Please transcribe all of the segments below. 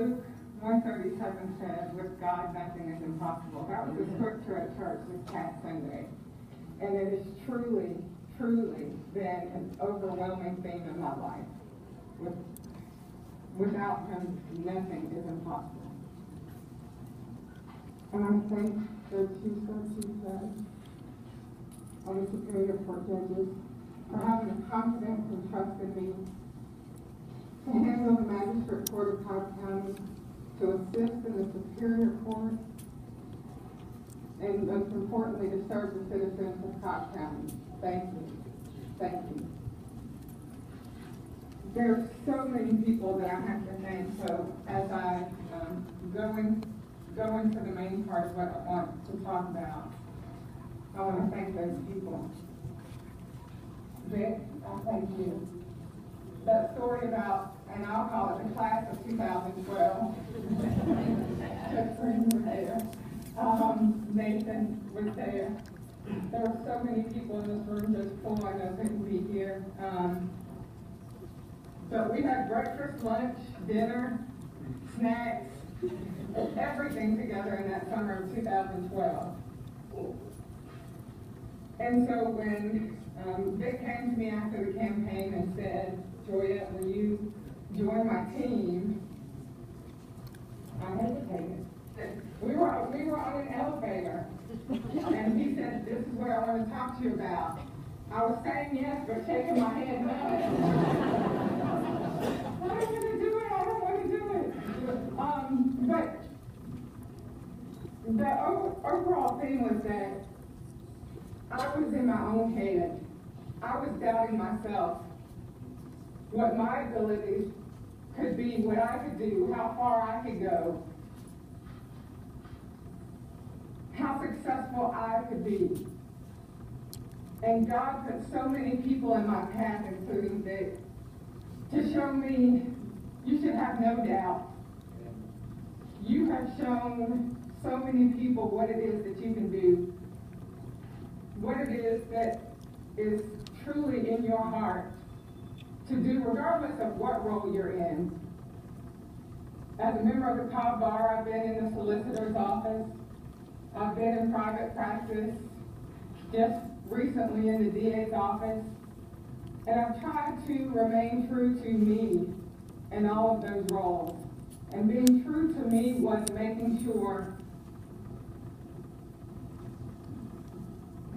Luke 1:37 says, with God nothing is impossible. That was the scripture at church this past Sunday. And it has truly, truly been an overwhelming theme in my life. Without him, nothing is impossible. And I thank the two judges on the Superior Court judges for having the confidence and trust in me to handle the Magistrate Court of Cobb County, to assist in the Superior Court, and most importantly, to serve the citizens of Cobb County. Thank you. Thank you. There are so many people that I have to thank, so as I go into the main part of what I want to talk about, I want to thank those people. Vic, I thank you. That story about, and I'll call it the class of 2012. Just friends were there. Nathan was there. There were so many people in this room just full. I know couldn't be here. But we had breakfast, lunch, dinner, snacks, everything together in that summer of 2012. And so when Vic came to me after the campaign and said, Joyette, will you join my team? I hesitated. We were on an elevator, and he said, this is what I want to talk to you about. I was saying yes, but shaking my head no. I don't want to do it, I don't want to do it. But the overall thing was that I was in my own head. I was doubting myself, what my abilities could be, what I could do, how far I could go, how successful I could be. And God put so many people in my path, including Vic, to show me you should have no doubt. You have shown so many people what it is that you can do, what it is that is truly in your heart to do, regardless of what role you're in. As a member of the Cobb Bar, I've been in the solicitor's office. I've been in private practice, just recently in the DA's office. And I've tried to remain true to me in all of those roles. And being true to me was making sure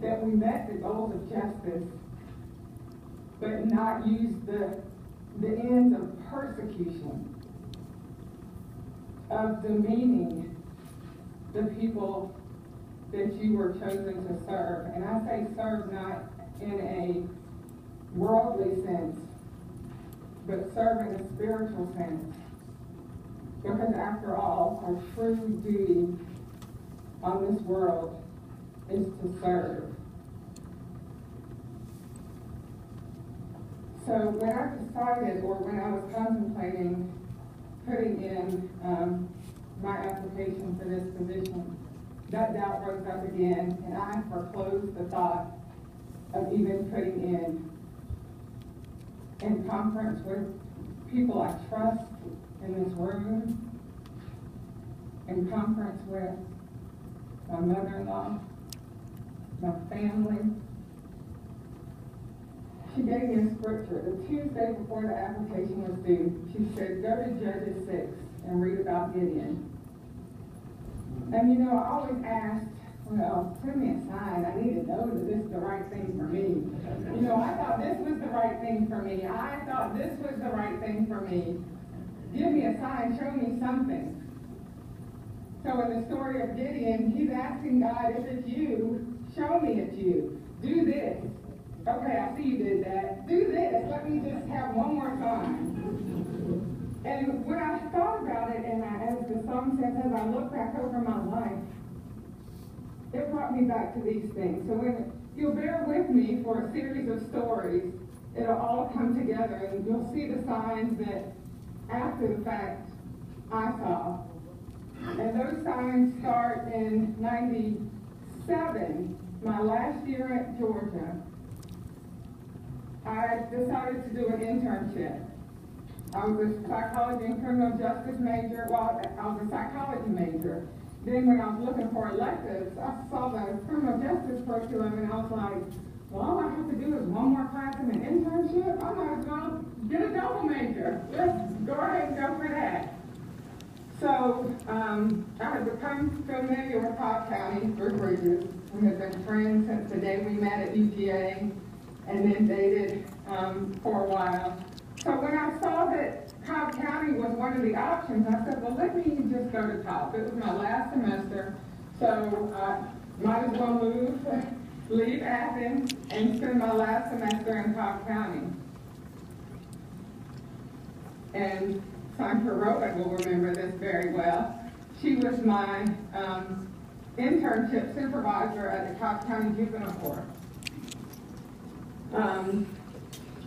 that we met the goals of justice, but not use the ends of persecution, of demeaning the people that you were chosen to serve. And I say serve not in a worldly sense, but serve in a spiritual sense. Because after all, our true duty on this world is to serve. So when I decided, or when I was contemplating putting in my application for this position, that doubt rose up again, and I foreclosed the thought of even putting in conference with people I trust in this room, in conference with my mother-in-law, my family. She gave me a scripture. The Tuesday before the application was due, she said, go to Judges 6 and read about Gideon. And you know, I always asked, well, send me a sign. I need to know that this is the right thing for me. You know, I thought this was the right thing for me. I thought this was the right thing for me. Give me a sign, show me something. So in the story of Gideon, he's asking God, if it's you, show me it's you. Do this. Okay, I see you did that. Do this. Let me just have one more sign. And when I thought about it, and as the song says, as I look back over my life, it brought me back to these things. So when you'll bear with me for a series of stories, it'll all come together, and you'll see the signs that, after the fact, I saw. And those signs start in 97, my last year at Georgia. I decided to do an internship. I was a psychology and criminal justice major. Well, I was a psychology major. Then when I was looking for electives, I saw the criminal justice curriculum and I was like, well, all I have to do is one more class and an internship. I might as well get a double major. Let's go ahead and go for that. So I had become familiar with Cobb County through Bridges. We had been friends since the day we met at UGA and then dated for a while. So when I saw that Cobb County was one of the options, I said, well, let me just go to Cobb. It was my last semester, so I might as well leave Athens and spend my last semester in Cobb County. And Sandra Roda will remember this very well. She was my internship supervisor at the Cobb County Juvenile Court.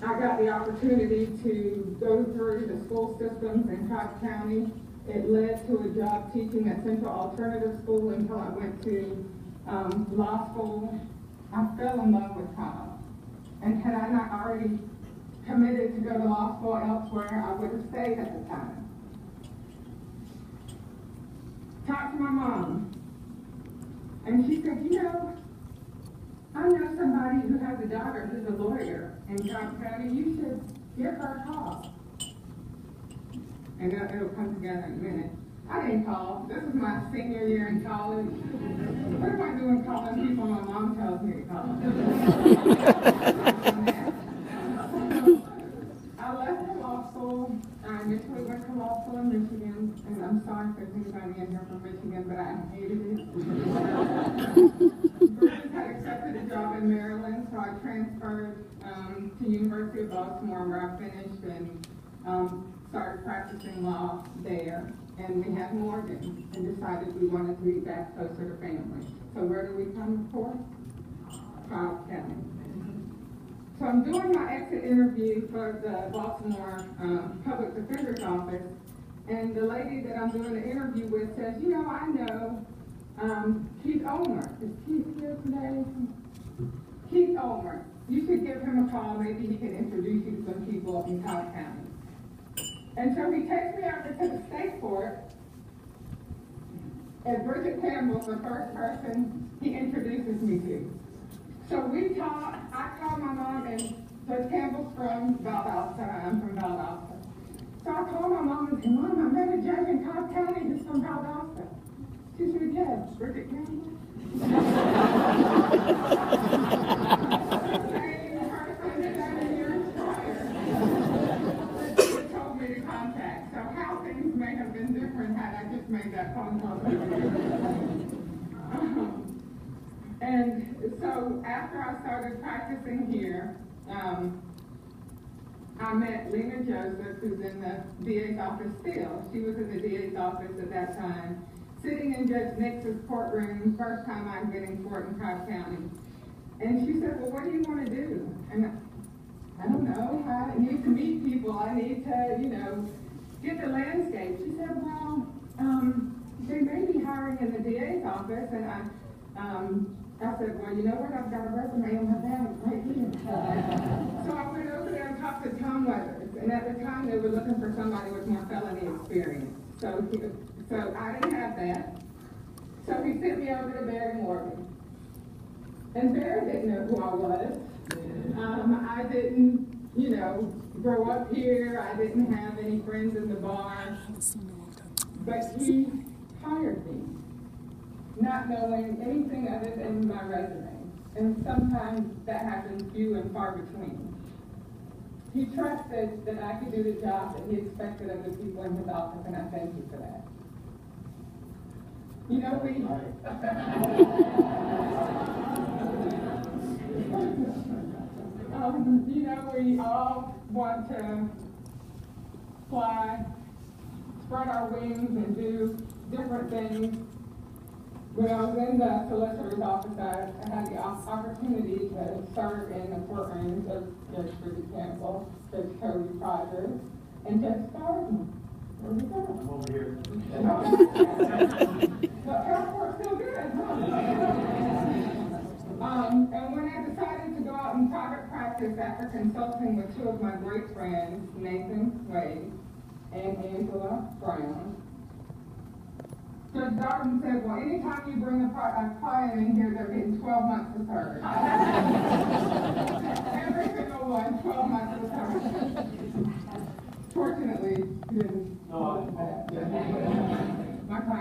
I got the opportunity to go through the school systems in Cobb County. It led to a job teaching at Central Alternative School until I went to law school. I fell in love with Cobb. And had I not already committed to go to law school elsewhere, I would have stayed at the time. Talked to my mom. And she said, you know, I know somebody who has a daughter who's a lawyer in Cobb County. You should give her a call. And it'll come together in a minute. I didn't call. This was my senior year in college. What am I doing calling people my mom tells me to call? I left the law school. I initially went to law school in Michigan, and I'm sorry if there's anybody in here from Michigan, but I hated it. Bruce had accepted a job in Maryland, so I transferred to University of Baltimore, where I finished and started practicing law there. And we had Morgan and decided we wanted to be back closer to family. So where do we come for? Cobb County. So I'm doing my exit interview for the Baltimore Public Defender's Office, and the lady that I'm doing the interview with says, you know, I know Keith Ulmer. Is Keith here today? Keith Ulmer. You should give him a call. Maybe he can introduce you to some people in Cobb County. And so he takes me over to the state court, and Bridget Campbell's the first person he introduces me to. So we talk, I call my mom, and Judge Campbell's from Valdosta, I'm from Valdosta. So I call my mom and say, Mom, I met a judge in Cobb County who's from Valdosta. She said, yes, Bridget Campbell. Contact. So how things may have been different had I just made that phone call. And so after I started practicing here, I met Lena Joseph, who's in the DA's office still. She was in the DA's office at that time, sitting in Judge Nix's courtroom, first time I'd been in court in Cobb County. And she said, well, what do you want to do? And I don't know, I need to meet people, I need to, you know, get the landscape. She said, well, they may be hiring in the DA's office, and I said, well, you know what, I've got a resume on my bag right here. So I went over there and talked to Tom Weathers, and at the time they were looking for somebody with more felony experience. So I didn't have that. So he sent me over to Barry Morgan. And Barry didn't know who I was. I didn't, you know, grow up here. I didn't have any friends in the bar. But he hired me, not knowing anything other than my resume. And sometimes that happens few and far between. He trusted that I could do the job that he expected of the people in his office, and I thank you for that. You know, we all want to fly, spread our wings, and do different things. When I was in the solicitor's office, I had the opportunity to serve in the courtrooms of Judge Bridget Campbell, Judge Cody Rogers, and Judge Starden. Where we go? I'm over here. The airport's still good, huh? And when I decided to go out in private practice, practice after consulting with two of my great friends, Nathan Wade and Angela Brown. Judge Darden said, well, anytime you bring a client in here, they're getting 12 months to serve. Every single one, 12 months to serve. Fortunately, he didn't. My client